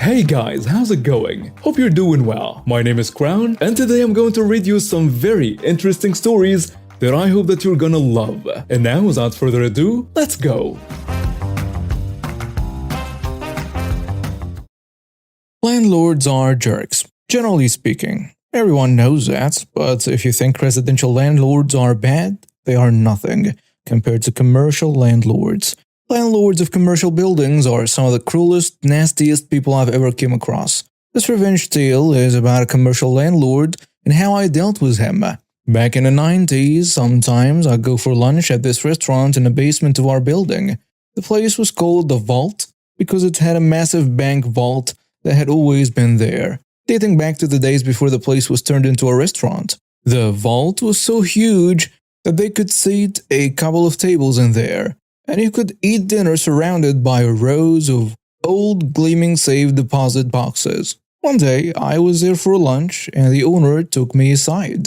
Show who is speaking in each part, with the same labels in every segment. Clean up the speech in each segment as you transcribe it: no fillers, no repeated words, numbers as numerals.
Speaker 1: Hey guys, how's it going? Hope you're doing well. My name is Crown, and today I'm going to read you some very interesting stories that I hope that you're gonna love. And now, without further ado, let's go!
Speaker 2: Landlords are jerks, generally speaking. Everyone knows that, but if you think residential landlords are bad, they are nothing compared to commercial landlords. Landlords of commercial buildings are some of the cruelest, nastiest people I've ever come across. This revenge tale is about a commercial landlord and how I dealt with him. Back in the 90s, sometimes I'd go for lunch at this restaurant in the basement of our building. The place was called The Vault because it had a massive bank vault that had always been there, dating back to the days before the place was turned into a restaurant. The vault was so huge that they could seat a couple of tables in there, and you could eat dinner surrounded by rows of old gleaming safe deposit boxes. One day, I was there for lunch, and the owner took me aside.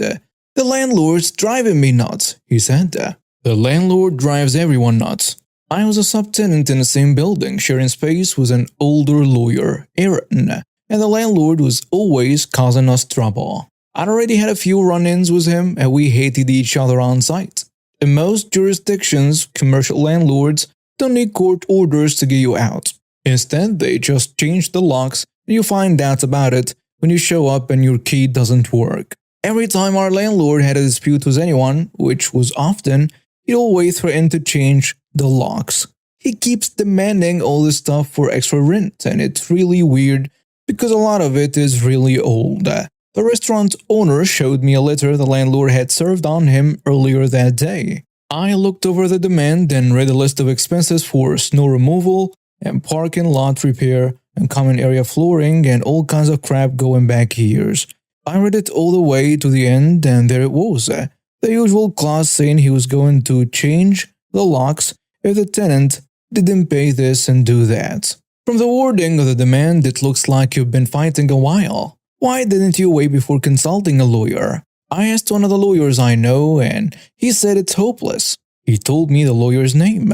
Speaker 2: "The landlord's driving me nuts," he said. The landlord drives everyone nuts. I was a subtenant in the same building, sharing space with an older lawyer, Aaron, and the landlord was always causing us trouble. I'd already had a few run-ins with him, and we hated each other on site. In most jurisdictions, commercial landlords don't need court orders to get you out. Instead, they just change the locks and you find out about it when you show up and your key doesn't work. Every time our landlord had a dispute with anyone, which was often, he'd always threaten to change the locks. He keeps demanding all this stuff for extra rent, and it's really weird because a lot of it is really old. The restaurant owner showed me a letter the landlord had served on him earlier that day. I looked over the demand and read a list of expenses for snow removal and parking lot repair and common area flooring and all kinds of crap going back years. I read it all the way to the end, and there it was. The usual clause saying he was going to change the locks if the tenant didn't pay this and do that. From the wording of the demand, it looks like you've been fighting a while. Why didn't you wait before consulting a lawyer? I asked one of the lawyers I know, and he said it's hopeless. He told me the lawyer's name.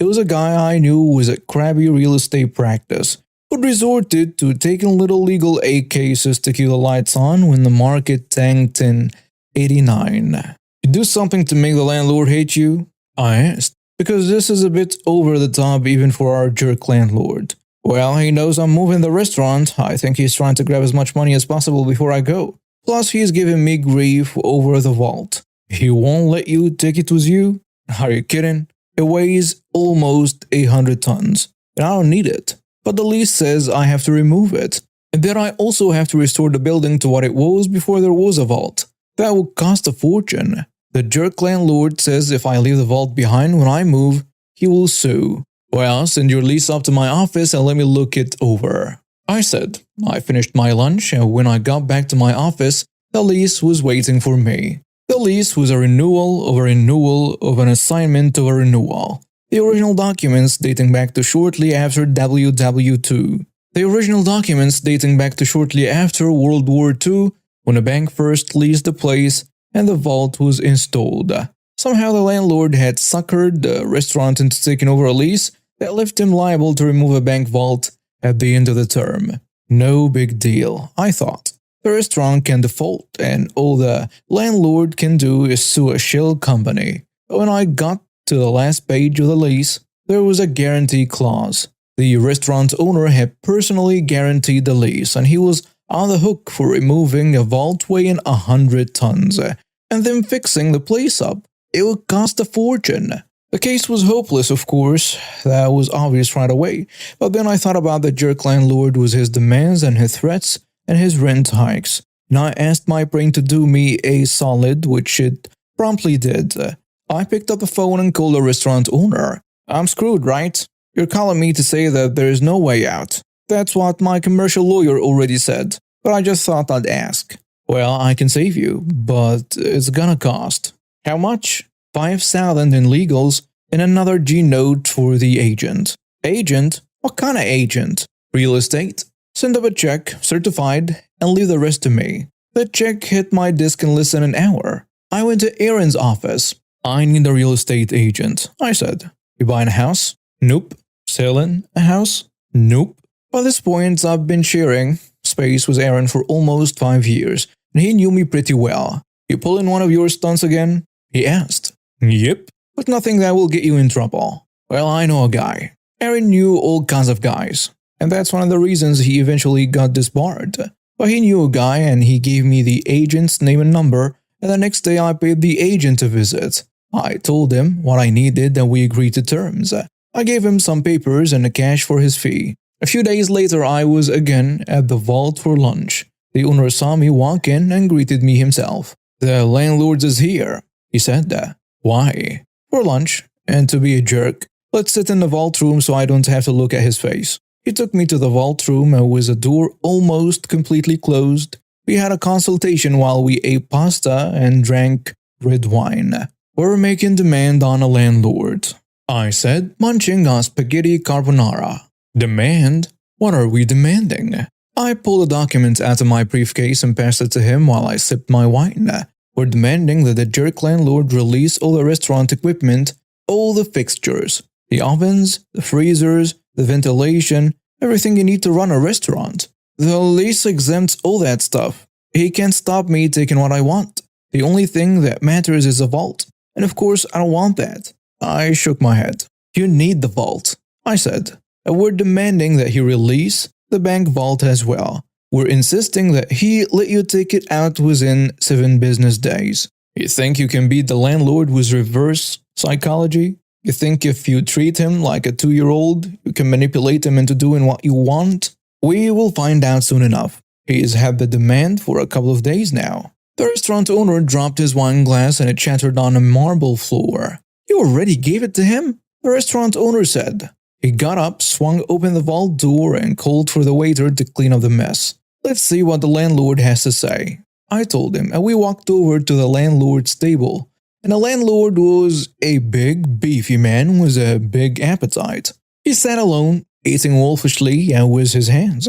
Speaker 2: It was a guy I knew with a crabby real estate practice, who'd resorted to taking little legal aid cases to keep the lights on when the market tanked in '89. "You do something to make the landlord hate you?" I asked, because this is a bit over the top even for our jerk landlord. "Well, he knows I'm moving the restaurant. I think he's trying to grab as much money as possible before I go. Plus, he's giving me grief over the vault. He won't let you take it with you? Are you kidding? It weighs almost 100 tons, and I don't need it. But the lease says I have to remove it. And then I also have to restore the building to what it was before there was a vault. That will cost a fortune. The jerk landlord says if I leave the vault behind when I move, he will sue. Well, send your lease up to my office and let me look it over," I said. I finished my lunch, and when I got back to my office, the lease was waiting for me. The lease was a renewal of a renewal of an assignment of a renewal. The original documents dating back to shortly after WW2. The original documents dating back to shortly after World War II, when a bank first leased the place and the vault was installed. Somehow the landlord had suckered the restaurant into taking over a lease that left him liable to remove a bank vault at the end of the term. No big deal, I thought. The restaurant can default, and all the landlord can do is sue a shell company. But when I got to the last page of the lease, there was a guarantee clause. The restaurant owner had personally guaranteed the lease, and he was on the hook for removing a vault weighing 100 tons, and then fixing the place up. It would cost a fortune. The case was hopeless, of course. That was obvious right away. But then I thought about the jerk landlord with his demands and his threats and his rent hikes. And I asked my brain to do me a solid, which it promptly did. I picked up the phone and called the restaurant owner. "I'm screwed, right? You're calling me to say that there is no way out." That's what my commercial lawyer already said, but I just thought I'd ask. "Well, I can save you, but it's gonna cost." "How much?" $5,000 in legals and another G note for the agent. "Agent? What kind of agent?" "Real estate. Send up a check, certified, and leave the rest to me." The check hit my desk in less than an hour. I went to Aaron's office. "I need a real estate agent," I said. "You buying a house?" "Nope." "Selling a house?" "Nope." By this point, I've been sharing space with Aaron for almost 5 years, and he knew me pretty well. You pulling one of your stunts again? He asked. Yep, but nothing that will get you in trouble. Well, I know a guy. Aaron knew all kinds of guys, and that's one of the reasons he eventually got disbarred. But he knew a guy and he gave me the agent's name and number, and the next day I paid the agent a visit. I told him what I needed and we agreed to terms. I gave him some papers and the cash for his fee. A few days later I was again at the vault for lunch. The owner saw me walk in and greeted me himself. The landlord is here, he said. Why? For lunch, and to be a jerk. Let's sit in the vault room so I don't have to look at his face. He took me to the vault room and with the door almost completely closed, we had a consultation while we ate pasta and drank red wine. We're making demand on a landlord, I said, munching on spaghetti carbonara. Demand? What are we demanding? I pulled a document out of my briefcase and passed it to him while I sipped my wine. We're demanding that the jerk landlord release all the restaurant equipment, all the fixtures, the ovens, the freezers, the ventilation, everything you need to run a restaurant. The lease exempts all that stuff. He can't stop me taking what I want. The only thing that matters is a vault. And of course, I don't want that. I shook my head. You need the vault, I said. And we're demanding that he release the bank vault as well. We're insisting that he let you take it out within 7 business days. You think you can beat the landlord with reverse psychology? You think if you treat him like a 2-year-old, you can manipulate him into doing what you want? We will find out soon enough. He's had the demand for a couple of days now. The restaurant owner dropped his wine glass and it shattered on a marble floor. You already gave it to him? The restaurant owner said. He got up, swung open the vault door and called for the waiter to clean up the mess. Let's see what the landlord has to say. I told him and we walked over to the landlord's table. And the landlord was a big, beefy man with a big appetite. He sat alone, eating wolfishly and with his hands.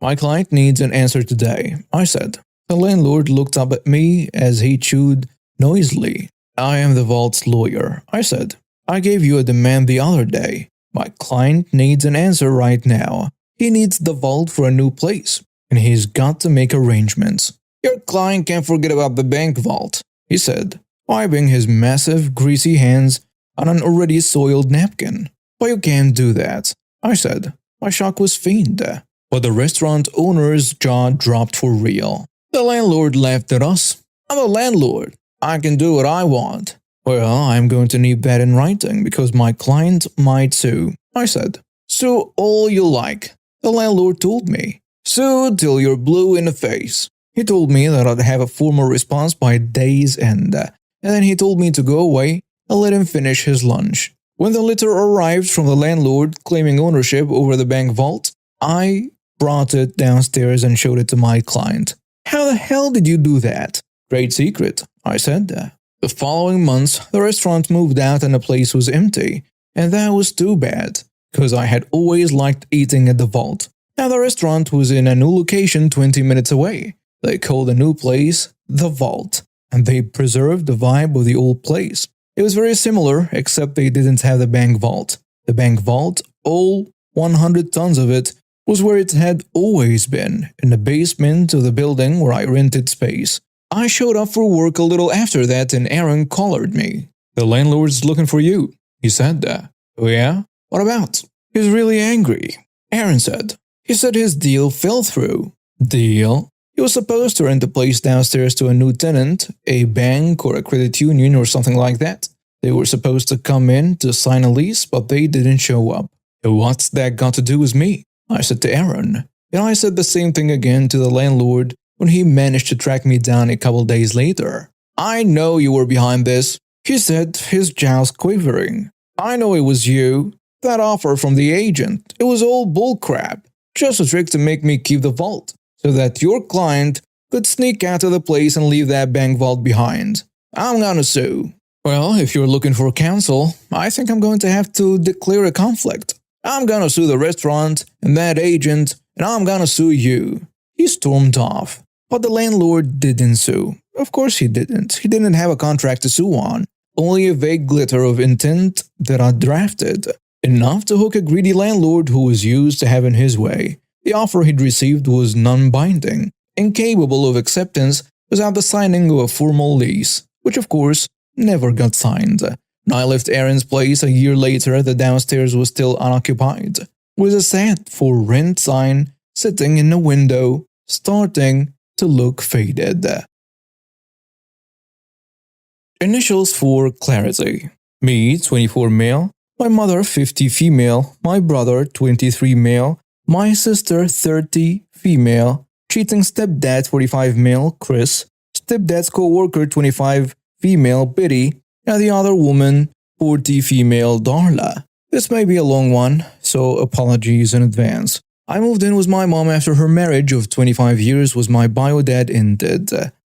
Speaker 2: My client needs an answer today, I said. The landlord looked up at me as he chewed noisily. I am the vault's lawyer, I said. I gave you a demand the other day. My client needs an answer right now. He needs the vault for a new place, and he's got to make arrangements. Your client can't forget about the bank vault, he said, wiping his massive, greasy hands on an already soiled napkin. But you can't do that, I said. My shock was faint. But the restaurant owner's jaw dropped for real. The landlord laughed at us. I'm a landlord. I can do what I want. Well, I'm going to need that in writing because my client might sue, I said. Sue all you like, the landlord told me. Sue till you're blue in the face. He told me that I'd have a formal response by day's end. And then he told me to go away and let him finish his lunch. When the letter arrived from the landlord claiming ownership over the bank vault, I brought it downstairs and showed it to my client. How the hell did you do that? Great secret, I said. The following months, the restaurant moved out and the place was empty. And that was too bad, because I had always liked eating at the vault. Now the restaurant was in a new location 20 minutes away. They called the new place The Vault. And they preserved the vibe of the old place. It was very similar, except they didn't have the bank vault. The bank vault, all 100 tons of it, was where it had always been, in the basement of the building where I rented space. I showed up for work a little after that and Aaron collared me. The landlord's looking for you, he said. Oh yeah? What about? He's really angry, Aaron said. He said his deal fell through. Deal? He was supposed to rent the place downstairs to a new tenant, a bank or a credit union or something like that. They were supposed to come in to sign a lease, but they didn't show up. What's that got to do with me? I said to Aaron. And I said the same thing again to the landlord when he managed to track me down a couple days later. I know you were behind this, he said, his jaws quivering. I know it was you. That offer from the agent, it was all bullcrap. Just a trick to make me keep the vault, so that your client could sneak out of the place and leave that bank vault behind. I'm gonna sue. Well, if you're looking for counsel, I think I'm going to have to declare a conflict. I'm gonna sue the restaurant and that agent, and I'm gonna sue you. He stormed off. But the landlord didn't sue. Of course he didn't. He didn't have a contract to sue on. Only a vague glitter of intent that I drafted. Enough to hook a greedy landlord who was used to having his way. The offer he'd received was non-binding, incapable of acceptance without the signing of a formal lease, which of course never got signed. When I left Aaron's place a year later, the downstairs was still unoccupied, with a set for rent sign sitting in the window, starting to look faded. Initials for clarity. Me, 24 male. My mother, 50 female. My brother, 23 male. My sister, 30 female. Cheating stepdad, 45 male, Chris. Stepdad's co-worker, 25 female, Biddy. And the other woman, 40 female, Darla. This may be a long one, so apologies in advance. I moved in with my mom after her marriage of 25 years with my bio dad ended.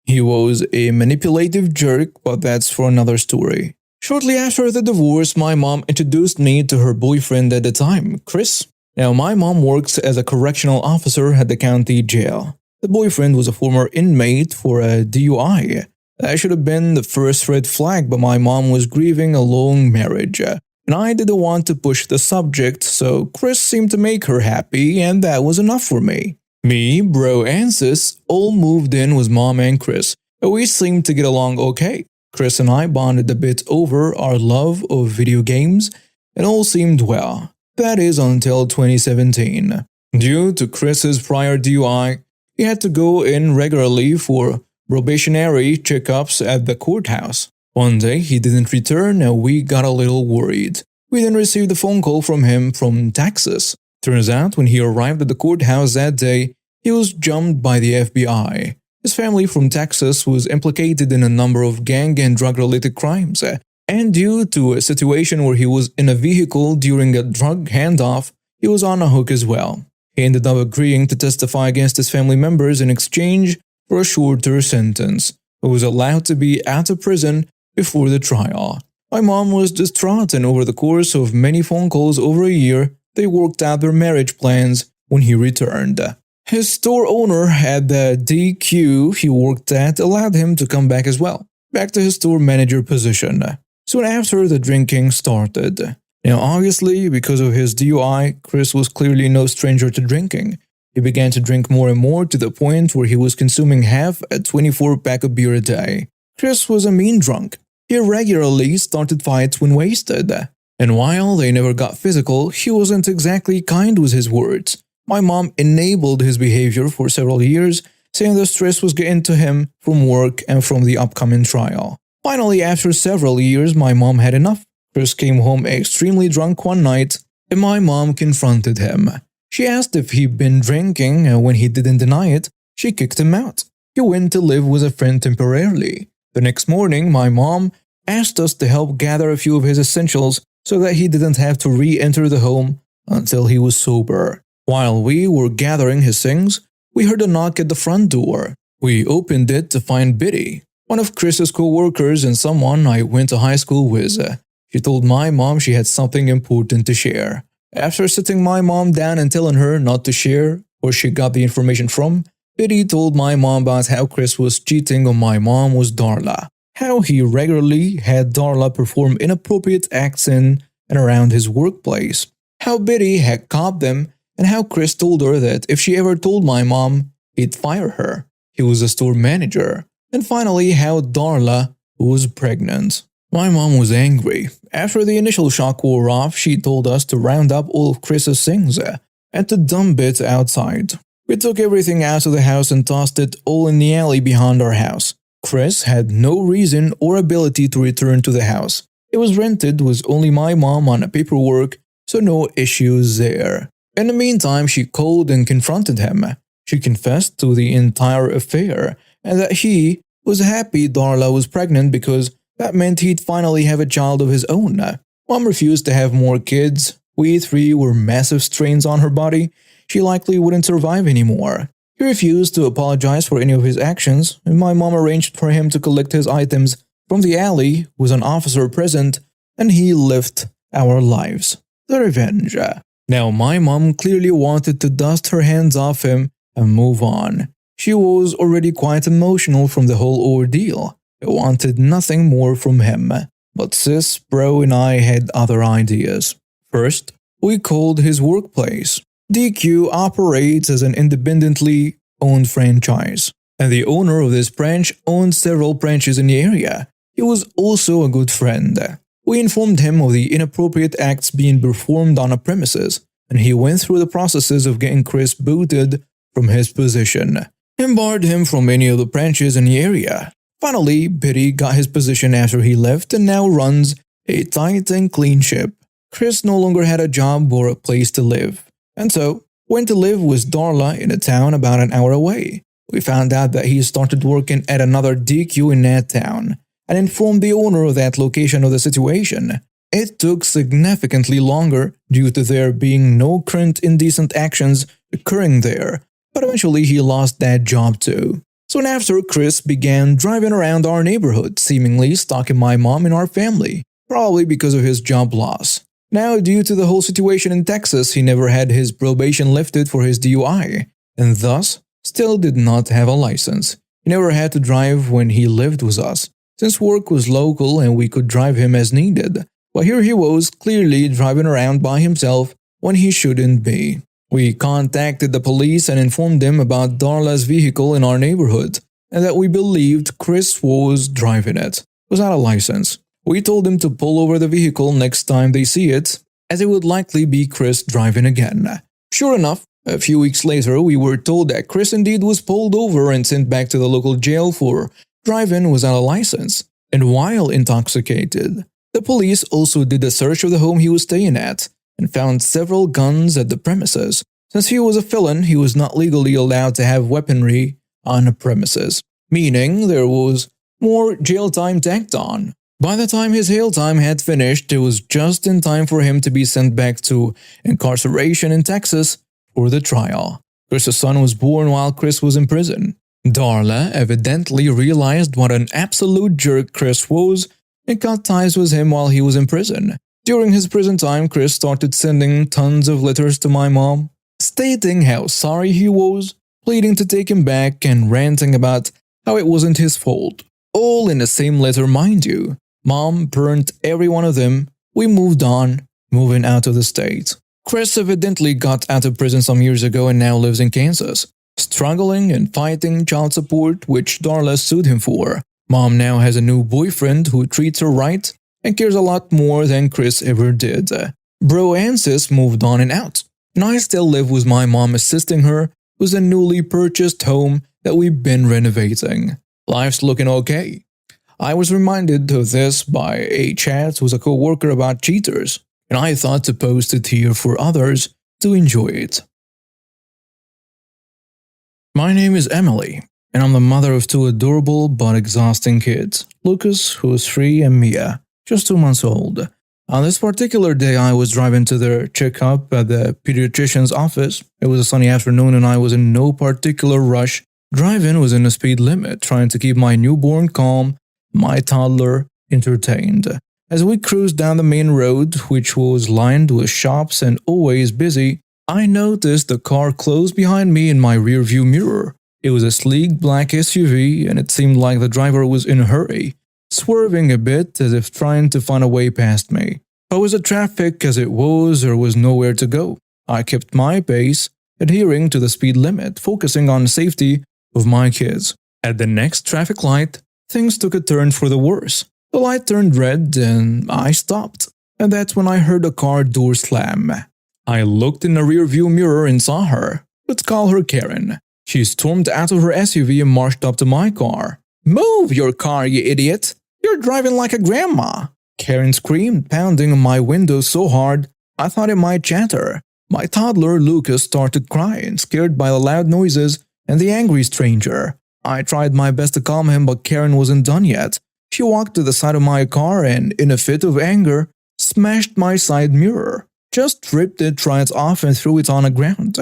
Speaker 2: He was a manipulative jerk, but that's for another story. Shortly after the divorce, my mom introduced me to her boyfriend at the time, Chris. Now, my mom works as a correctional officer at the county jail. The boyfriend was a former inmate for a DUI. That should have been the first red flag, but my mom was grieving a long marriage. And I didn't want to push the subject, so Chris seemed to make her happy, and that was enough for me. Me, bro, and sis all moved in with mom and Chris, but we seemed to get along okay. Chris and I bonded a bit over our love of video games, and all seemed well. That is until 2017. Due to Chris's prior DUI, he had to go in regularly for probationary checkups at the courthouse. One day he didn't return and we got a little worried. We then received a phone call from him from Texas. Turns out when he arrived at the courthouse that day, he was jumped by the FBI. His family from Texas was implicated in a number of gang and drug-related crimes, and due to a situation where he was in a vehicle during a drug handoff, he was on a hook as well. He ended up agreeing to testify against his family members in exchange for a shorter sentence. He was allowed to be out of prison before the trial. My mom was distraught, and over the course of many phone calls over a year, they worked out their marriage plans when he returned. His store owner at the DQ he worked at allowed him to come back as well, back to his store manager position. Soon after, the drinking started. Now obviously, because of his DUI, Chris was clearly no stranger to drinking. He began to drink more and more to the point where he was consuming half a 24-pack of beer a day. Chris was a mean drunk. He regularly started fights when wasted. And while they never got physical, he wasn't exactly kind with his words. My mom enabled his behavior for several years, saying the stress was getting to him from work and from the upcoming trial. Finally, after several years, my mom had enough. Chris came home extremely drunk one night, and my mom confronted him. She asked if he'd been drinking, and when he didn't deny it, she kicked him out. He went to live with a friend temporarily. The next morning, my mom asked us to help gather a few of his essentials so that he didn't have to re-enter the home until he was sober. While we were gathering his things, we heard a knock at the front door. We opened it to find Biddy, one of Chris's co-workers and someone I went to high school with. She told my mom she had something important to share. After sitting my mom down and telling her not to share where she got the information from, Biddy told my mom about how Chris was cheating on my mom with Darla, how he regularly had Darla perform inappropriate acts in and around his workplace, how Biddy had caught them, and how Chris told her that if she ever told my mom, he'd fire her. He was a store manager. And finally, how Darla was pregnant. My mom was angry. After the initial shock wore off, she told us to round up all of Chris's things and to dump it outside. We took everything out of the house and tossed it all in the alley behind our house. Chris had no reason or ability to return to the house. It was rented with only my mom on the paperwork, so no issues there. In the meantime, she called and confronted him. She confessed to the entire affair and that he was happy Darla was pregnant because that meant he'd finally have a child of his own. Mom refused to have more kids. We three were massive strains on her body. She likely wouldn't survive anymore. He refused to apologize for any of his actions, and my mom arranged for him to collect his items from the alley with an officer present, and he lived our lives. The revenge. Now, my mom clearly wanted to dust her hands off him and move on. She was already quite emotional from the whole ordeal. I wanted nothing more from him. But sis, bro, and I had other ideas. First, we called his workplace. DQ operates as an independently owned franchise, and the owner of this branch owned several branches in the area. He was also a good friend. We informed him of the inappropriate acts being performed on a premises, and he went through the processes of getting Chris booted from his position and barred him from any of the branches in the area. Finally, Biddy got his position after he left and now runs a tight and clean ship. Chris no longer had a job or a place to live, and so went to live with Darla in a town about an hour away. We found out that he started working at another DQ in that town and informed the owner of that location of the situation. It took significantly longer due to there being no current indecent actions occurring there, but eventually he lost that job too. Soon after, Chris began driving around our neighborhood, seemingly stalking my mom and our family, probably because of his job loss. Now, due to the whole situation in Texas, he never had his probation lifted for his DUI, and thus still did not have a license. He never had to drive when he lived with us, since work was local and we could drive him as needed. But here he was, clearly driving around by himself when he shouldn't be. We contacted the police and informed them about Darla's vehicle in our neighborhood, and that we believed Chris was driving it, without a license. We told them to pull over the vehicle next time they see it, as it would likely be Chris driving again. Sure enough, a few weeks later we were told that Chris indeed was pulled over and sent back to the local jail for driving without a license, and while intoxicated. The police also did a search of the home he was staying at, and found several guns at the premises. Since he was a felon, he was not legally allowed to have weaponry on the premises, meaning there was more jail time tacked on. By the time his jail time had finished, it was just in time for him to be sent back to incarceration in Texas for the trial. Chris's son was born while Chris was in prison. Darla evidently realized what an absolute jerk Chris was and cut ties with him while he was in prison. During his prison time, Chris started sending tons of letters to my mom, stating how sorry he was, pleading to take him back, and ranting about how it wasn't his fault. All in the same letter, mind you. Mom burned every one of them. We moved on, moving out of the state. Chris evidently got out of prison some years ago and now lives in Kansas, struggling and fighting child support, which Darla sued him for. Mom now has a new boyfriend who treats her right and cares a lot more than Chris ever did. Bro and sis moved on and out, and I still live with my mom assisting her with a newly purchased home that we've been renovating. Life's looking okay. I was reminded of this by a chat with a co-worker about cheaters, and I thought to post it here for others to enjoy it. My name is Emily, and I'm the mother of two adorable but exhausting kids, Lucas, who is 3, and Mia, just 2 months old. On this particular day, I was driving to their checkup at the pediatrician's office. It was a sunny afternoon and I was in no particular rush. Driving within the speed limit, trying to keep my newborn calm, my toddler entertained. As we cruised down the main road, which was lined with shops and always busy, I noticed the car close behind me in my rearview mirror. It was a sleek black SUV and it seemed like the driver was in a hurry, swerving a bit as if trying to find a way past me. But with the traffic as it was, there was nowhere to go. I kept my pace, adhering to the speed limit, focusing on the safety of my kids. At the next traffic light, things took a turn for the worse. The light turned red and I stopped, and that's when I heard the car door slam. I looked in the rearview mirror and saw her. Let's call her Karen. She stormed out of her SUV and marched up to my car. "Move your car, you idiot! You're driving like a grandma!" Karen screamed, pounding on my window so hard I thought it might shatter. My toddler Lucas started crying, scared by the loud noises and the angry stranger. I tried my best to calm him, but Karen wasn't done yet. She walked to the side of my car and, in a fit of anger, smashed my side mirror. Just ripped it right off and threw it on the ground.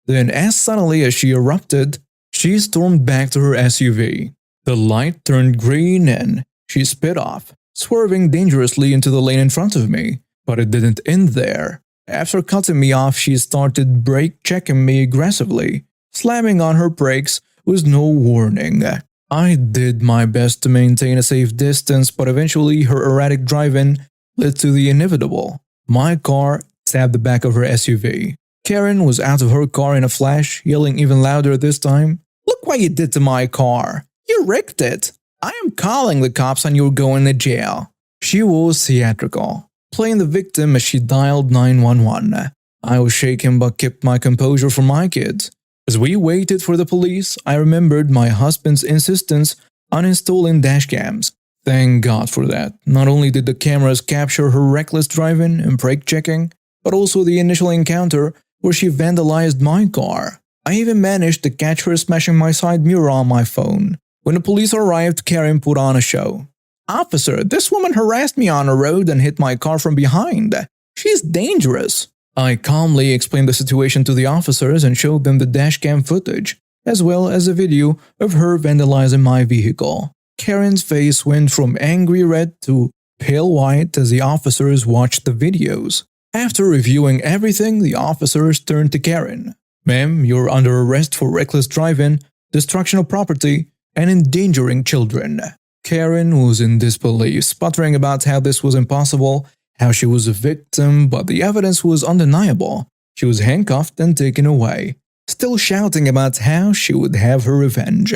Speaker 2: Then, as suddenly as she erupted, she stormed back to her SUV. The light turned green and she sped off, swerving dangerously into the lane in front of me. But it didn't end there. After cutting me off, she started brake checking me aggressively, slamming on her brakes with no warning. I did my best to maintain a safe distance, but eventually her erratic driving led to the inevitable. My car tapped the back of her SUV, Karen was out of her car in a flash, yelling even louder this time. "Look what you did to my car! You wrecked it! I am calling the cops and you're going to jail." She was theatrical, playing the victim as she dialed 911. I was shaken but kept my composure for my kids. As we waited for the police, I remembered my husband's insistence on installing dashcams. Thank God for that. Not only did the cameras capture her reckless driving and brake checking, but also the initial encounter where she vandalized my car. I even managed to catch her smashing my side mirror on my phone. When the police arrived, Karen put on a show. "Officer, this woman harassed me on the road and hit my car from behind. She's dangerous." I calmly explained the situation to the officers and showed them the dashcam footage, as well as a video of her vandalizing my vehicle. Karen's face went from angry red to pale white as the officers watched the videos. After reviewing everything, the officers turned to Karen. "Ma'am, you're under arrest for reckless driving, destruction of property, and endangering children." Karen was in disbelief, sputtering about how this was impossible, how she was a victim, but the evidence was undeniable. She was handcuffed and taken away, still shouting about how she would have her revenge.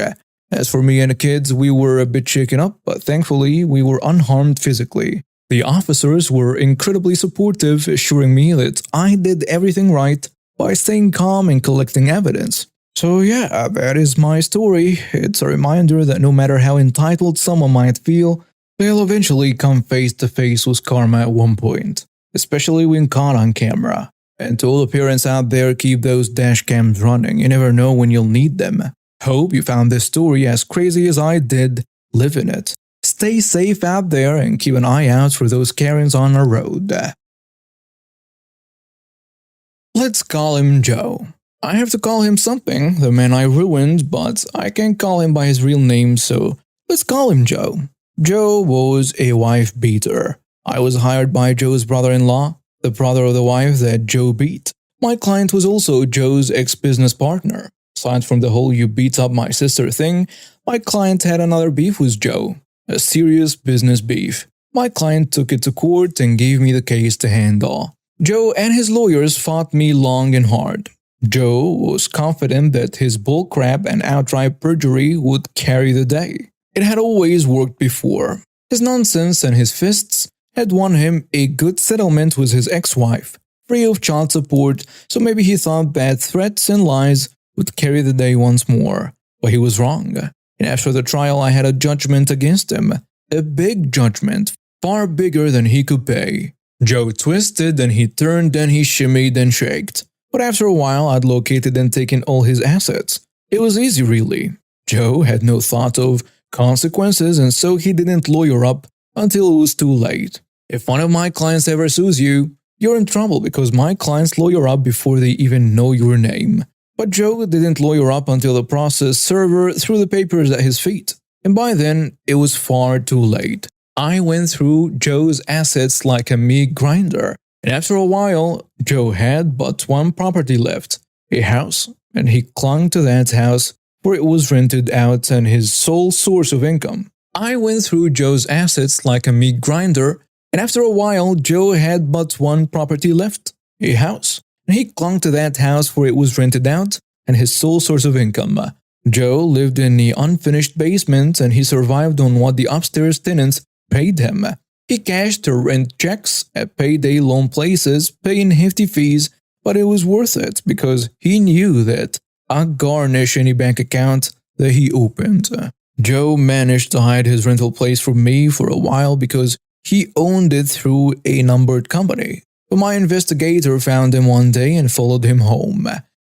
Speaker 2: As for me and the kids, we were a bit shaken up, but thankfully we were unharmed physically. The officers were incredibly supportive, assuring me that I did everything right by staying calm and collecting evidence. So yeah, that is my story. It's a reminder that no matter how entitled someone might feel, they'll eventually come face to face with karma at one point, especially when caught on camera. And to all the parents out there, keep those dash cams running. You never know when you'll need them. Hope you found this story as crazy as I did living it. Stay safe out there and keep an eye out for those Karens on the road. Let's call him Joe. I have to call him something, the man I ruined, but I can't call him by his real name, so let's call him Joe. Joe was a wife beater. I was hired by Joe's brother-in-law, the brother of the wife that Joe beat. My client was also Joe's ex-business partner. Aside from the whole "you beat up my sister" thing, my client had another beef with Joe. A serious business beef. My client took it to court and gave me the case to handle. Joe and his lawyers fought me long and hard. Joe was confident that his bullcrap and outright perjury would carry the day. It had always worked before. His nonsense and his fists had won him a good settlement with his ex-wife, free of child support, so maybe he thought that threats and lies would carry the day once more. But he was wrong. And after the trial, I had a judgment against him. A big judgment, far bigger than he could pay. Joe twisted and he turned and he shimmied and shaked. But after a while, I'd located and taken all his assets. It was easy, really. Joe had no thought of consequences, and so he didn't lawyer up until it was too late. If one of my clients ever sues you, you're in trouble because my clients lawyer up before they even know your name. But Joe didn't lawyer up until the process server threw the papers at his feet. And by then, it was far too late. I went through Joe's assets like a meat grinder. And after a while, Joe had but one property left, a house, and he clung to that house for it was rented out and his sole source of income. I went through Joe's assets like a meat grinder, and after a while, Joe had but one property left, a house, and he clung to that house for it was rented out and his sole source of income. Joe lived in the unfinished basement and he survived on what the upstairs tenants paid him. He cashed the rent checks at payday loan places, paying hefty fees, but it was worth it because he knew that I'd garnish any bank account that he opened. Joe managed to hide his rental place from me for a while because he owned it through a numbered company. But my investigator found him one day and followed him home.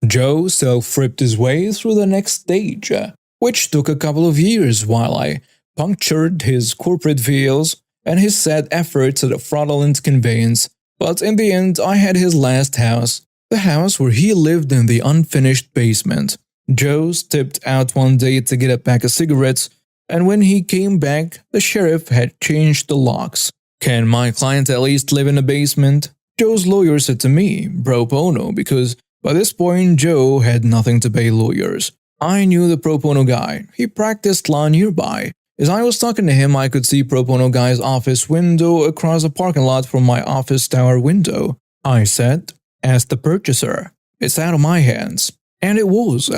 Speaker 2: Joe self-ripped his way through the next stage, which took a couple of years while I punctured his corporate veils and his sad efforts at a fraudulent conveyance. But in the end, I had his last house, the house where he lived in the unfinished basement. Joe stepped out one day to get a pack of cigarettes, and when he came back, the sheriff had changed the locks. "Can my client at least live in the basement?" Joe's lawyer said to me, pro bono, because by this point Joe had nothing to pay lawyers. I knew the pro bono guy. He practiced law nearby. As I was talking to him, I could see pro bono guy's office window across the parking lot from my office tower window. I said, "Ask the purchaser." It's out of my hands. And it was.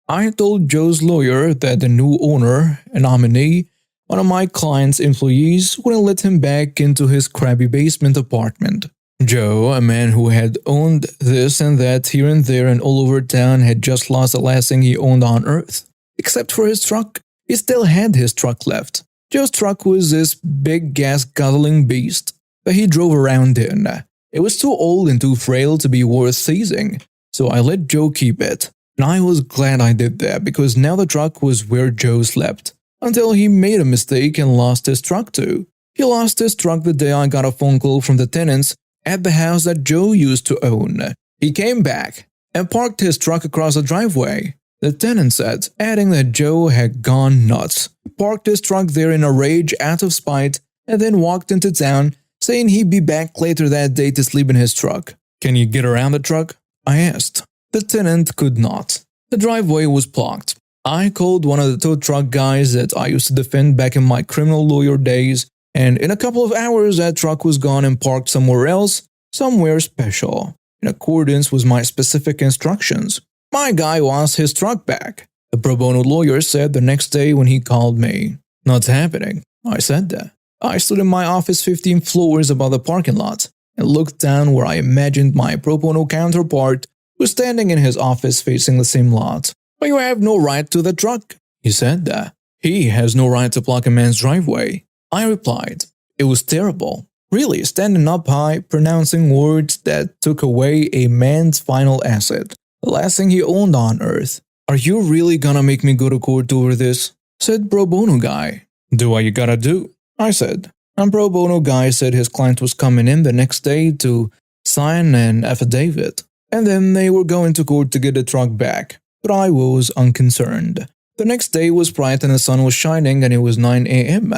Speaker 2: I told Joe's lawyer that the new owner, a nominee, one of my client's employees, wouldn't let him back into his crappy basement apartment. Joe, a man who had owned this and that here and there and all over town, had just lost the last thing he owned on earth. Except for his truck. He still had his truck left. Joe's truck was this big gas-guzzling beast that he drove around in. It was too old and too frail to be worth seizing, so I let Joe keep it. And I was glad I did that because now the truck was where Joe slept. Until he made a mistake and lost his truck too. He lost his truck the day I got a phone call from the tenants at the house that Joe used to own. He came back and parked his truck across the driveway. The tenant said, adding that Joe had gone nuts, parked his truck there in a rage out of spite, and then walked into town, saying he'd be back later that day to sleep in his truck. Can you get around the truck? I asked. The tenant could not. The driveway was blocked. I called one of the tow truck guys that I used to defend back in my criminal lawyer days, and in a couple of hours that truck was gone and parked somewhere else, somewhere special, in accordance with my specific instructions. My guy wants his truck back, the pro bono lawyer said the next day when he called me. Not happening, I said that. I stood in my office 15 floors above the parking lot and looked down where I imagined my pro bono counterpart was standing in his office facing the same lot. But you have no right to the truck, he said that. He has no right to block a man's driveway. I replied. It was terrible. Really, standing up high, pronouncing words that took away a man's final asset. The last thing he owned on earth. Are you really gonna make me go to court over this? Said pro bono guy. Do what you gotta do, I said. And pro bono guy said his client was coming in the next day to sign an affidavit. And then they were going to court to get the truck back. But I was unconcerned. The next day was bright and the sun was shining and it was 9 a.m.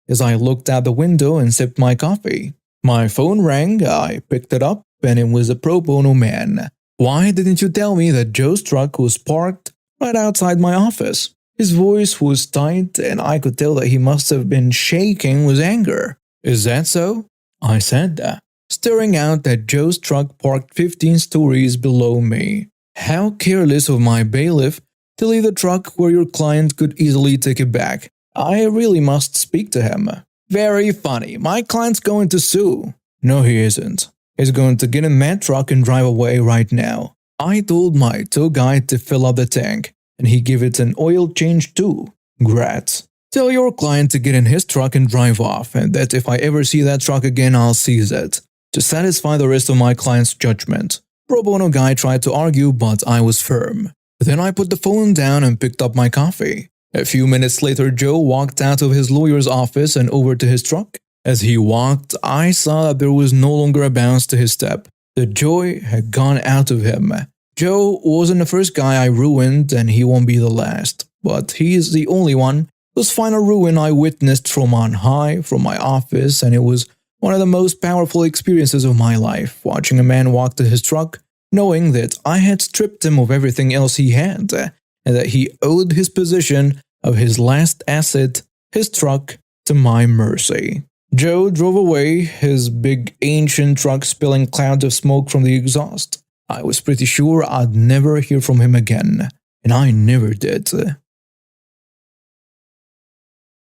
Speaker 2: as I looked out the window and sipped my coffee. My phone rang, I picked it up, and it was a pro bono man. Why didn't you tell me that Joe's truck was parked right outside my office? His voice was tight and I could tell that he must have been shaking with anger. Is that so? I said that, staring out at Joe's truck parked 15 stories below me. How careless of my bailiff to leave the truck where your client could easily take it back. I really must speak to him. Very funny, my client's going to sue. No, he isn't. He's going to get in that truck and drive away right now. I told my tow guy to fill up the tank, and he gave it an oil change too. Grats. Tell your client to get in his truck and drive off, and that if I ever see that truck again, I'll seize it. To satisfy the rest of my client's judgment. Pro bono guy tried to argue, but I was firm. Then I put the phone down and picked up my coffee. A few minutes later, Joe walked out of his lawyer's office and over to his truck. As he walked, I saw that there was no longer a bounce to his step. The joy had gone out of him. Joe wasn't the first guy I ruined, and he won't be the last. But he is the only one whose final ruin I witnessed from on high, from my office, and it was one of the most powerful experiences of my life, watching a man walk to his truck, knowing that I had stripped him of everything else he had, and that he owed his position of his last asset, his truck, to my mercy. Joe drove away, his big ancient truck spilling clouds of smoke from the exhaust. I was pretty sure I'd never hear from him again, and I never did.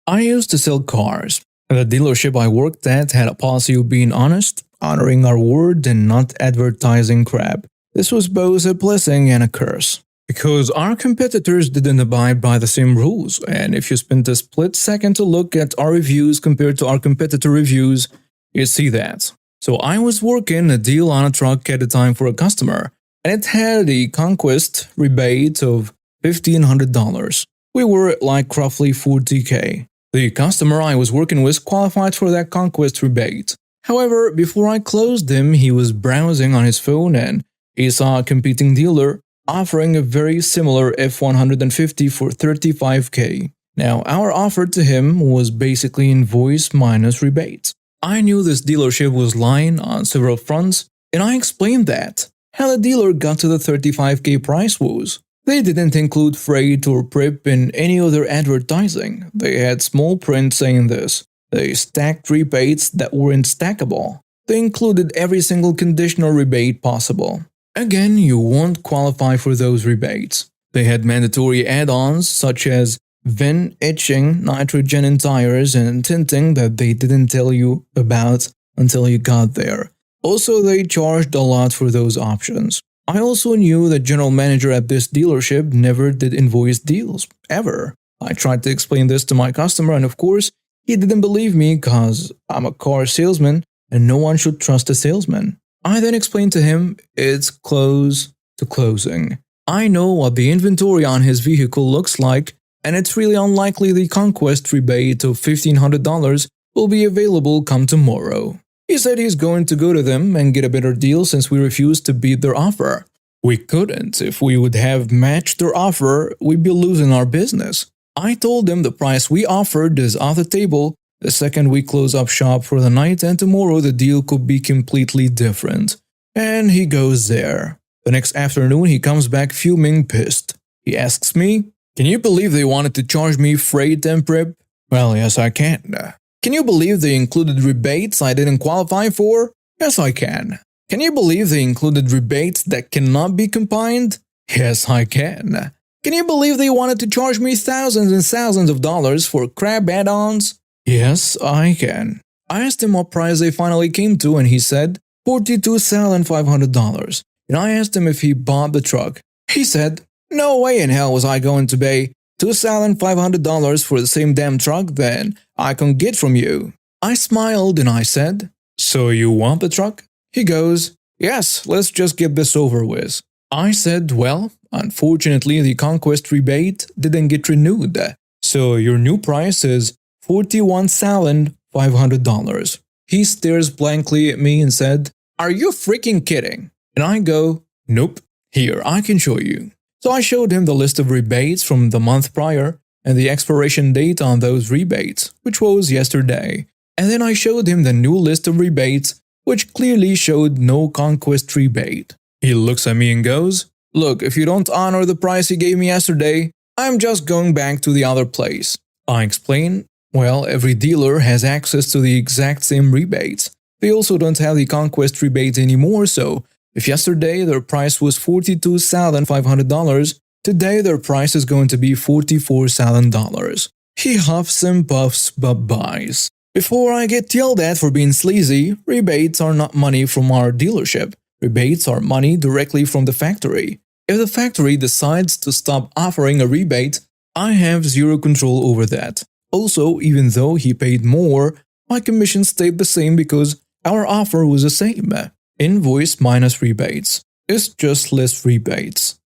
Speaker 2: I used to sell cars. The dealership I worked at had a policy of being honest, honoring our word, and not advertising crap. This was both a blessing and a curse. Because our competitors didn't abide by the same rules, and if you spent a split second to look at our reviews compared to our competitor reviews, you'd see that. So I was working a deal on a truck at the time for a customer, and it had a conquest rebate of $1,500. We were at like roughly $40,000. The customer I was working with qualified for that conquest rebate. However, before I closed him, he was browsing on his phone and he saw a competing dealer offering a very similar F-150 for $35,000. Now, our offer to him was basically invoice minus rebate. I knew this dealership was lying on several fronts, and I explained that. How the dealer got to the $35,000 price was. They didn't include freight or prep in any other advertising. They had small print saying this. They stacked rebates that weren't stackable. They included every single conditional rebate possible. Again, you won't qualify for those rebates. They had mandatory add-ons such as VIN etching, nitrogen in tires, and tinting that they didn't tell you about until you got there. Also, they charged a lot for those options. I also knew the general manager at this dealership never did invoice deals, ever. I tried to explain this to my customer, and of course, he didn't believe me because I'm a car salesman and no one should trust a salesman. I then explained to him it's close to closing. I know what the inventory on his vehicle looks like, and it's really unlikely the conquest rebate of $1,500 will be available come tomorrow. He said he's going to go to them and get a better deal since we refused to beat their offer. We couldn't. If we would have matched their offer, we'd be losing our business. I told him the price we offered is off the table the second we close up shop for the night, and tomorrow the deal could be completely different. And he goes there. The next afternoon he comes back fuming pissed. He asks me, "Can you believe they wanted to charge me freight and prep?" Well, yes I can. Can you believe they included rebates I didn't qualify for? Yes I can. Can you believe they included rebates that cannot be combined? Yes I can. Can you believe they wanted to charge me thousands and thousands of dollars for crap add-ons? Yes, I can. I asked him what price they finally came to, and he said $42,500. And I asked him if he bought the truck. He said, "No way in hell was I going to pay $2,500 for the same damn truck that I can get from you." I smiled and I said, "So you want the truck?" He goes, "Yes, let's just get this over with." I said, "Well, unfortunately the conquest rebate didn't get renewed, so your new price is $41,500. He stares blankly at me and said, "Are you freaking kidding?" And I go, "Nope, here, I can show you." So I showed him the list of rebates from the month prior and the expiration date on those rebates, which was yesterday. And then I showed him the new list of rebates, which clearly showed no conquest rebate. He looks at me and goes, "Look, if you don't honor the price you gave me yesterday, I'm just going back to the other place." I explain, well, every dealer has access to the exact same rebates. They also don't have the conquest rebate anymore, so if yesterday their price was $42,500, today their price is going to be $44,000. He huffs and puffs but buys. Before I get yelled at for being sleazy, rebates are not money from our dealership. Rebates are money directly from the factory. If the factory decides to stop offering a rebate, I have zero control over that. Also, even though he paid more, my commission stayed the same because our offer was the same. Invoice minus rebates. It's just less rebates.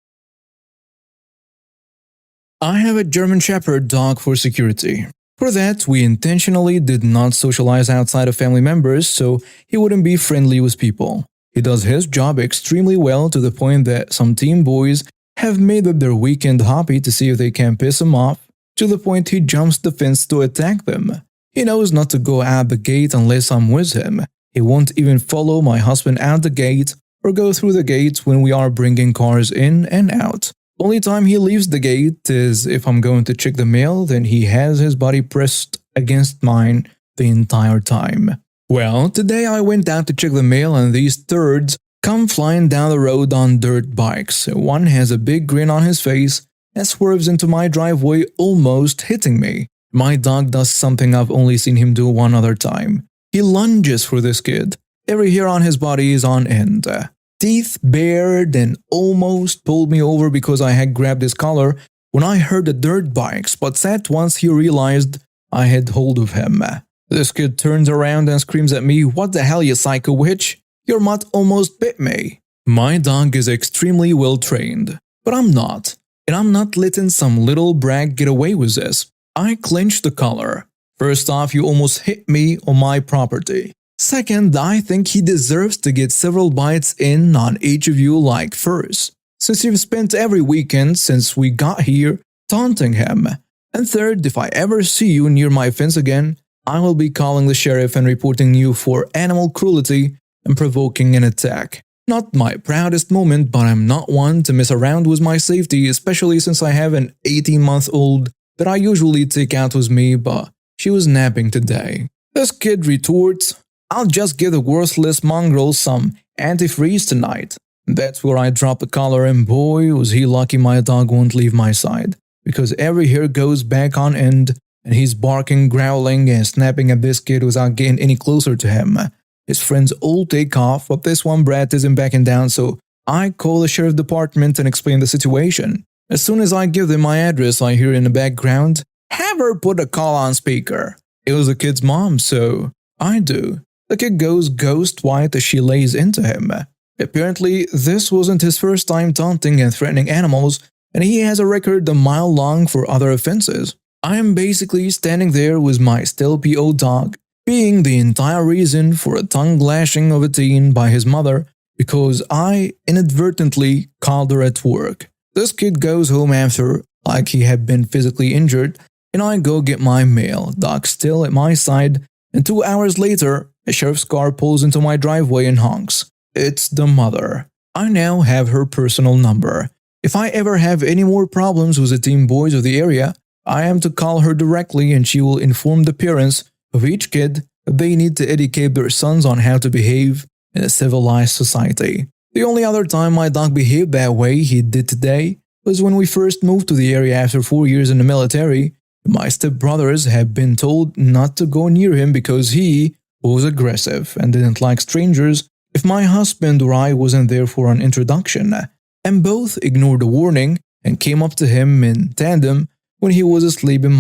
Speaker 2: I have a German Shepherd dog for security. For that, we intentionally did not socialize outside of family members so he wouldn't be friendly with people. He does his job extremely well to the point that some teen boys have made it their weekend hobby to see if they can piss him off, to the point he jumps the fence to attack them. He knows not to go out the gate unless I'm with him. He won't even follow my husband out the gate or go through the gate when we are bringing cars in and out. Only time he leaves the gate is if I'm going to check the mail, then he has his body pressed against mine the entire time. Well, today I went out to check the mail and these turds come flying down the road on dirt bikes. One has a big grin on his face and swerves into my driveway, almost hitting me. My dog does something I've only seen him do one other time. He lunges for this kid. Every hair on his body is on end. Teeth bared and almost pulled me over because I had grabbed his collar when I heard the dirt bikes, but sat once he realized I had hold of him. This kid turns around and screams at me, "What the hell, you psycho witch? Your mutt almost bit me." My dog is extremely well trained, but I'm not. And I'm not letting some little brat get away with this. I clench the collar. First off, you almost hit me on my property. Second, I think he deserves to get several bites in on each of you like first, since you've spent every weekend since we got here taunting him. And third, if I ever see you near my fence again, I will be calling the sheriff and reporting you for animal cruelty and provoking an attack. Not my proudest moment, but I'm not one to mess around with my safety, especially since I have an 18-month-old that I usually take out with me, but she was napping today. This kid retorts, "I'll just give the worthless mongrel some antifreeze tonight." That's where I drop the collar, and boy, was he lucky my dog won't leave my side, because every hair goes back on end, and he's barking, growling, and snapping at this kid without getting any closer to him. His friends all take off, but this one brat isn't backing down, so I call the sheriff department and explain the situation. As soon as I give them my address, I hear in the background, "Have her put a call on speaker." It was the kid's mom, so I do. The kid goes ghost white as she lays into him. Apparently, this wasn't his first time taunting and threatening animals, and he has a record a mile long for other offenses. I am basically standing there with my still PO dog, being the entire reason for a tongue lashing of a teen by his mother because I inadvertently called her at work. This kid goes home after, like he had been physically injured, and I go get my mail, dog still at my side, and 2 hours later, a sheriff's car pulls into my driveway and honks. It's the mother. I now have her personal number. If I ever have any more problems with the teen boys of the area, I am to call her directly and she will inform the parents of each kid that they need to educate their sons on how to behave in a civilized society. The only other time my dog behaved that way he did today was when we first moved to the area after 4 years in the military. My stepbrothers had been told not to go near him because he was aggressive and didn't like strangers if my husband or I wasn't there for an introduction, and both ignored the warning and came up to him in tandem when he was asleep in my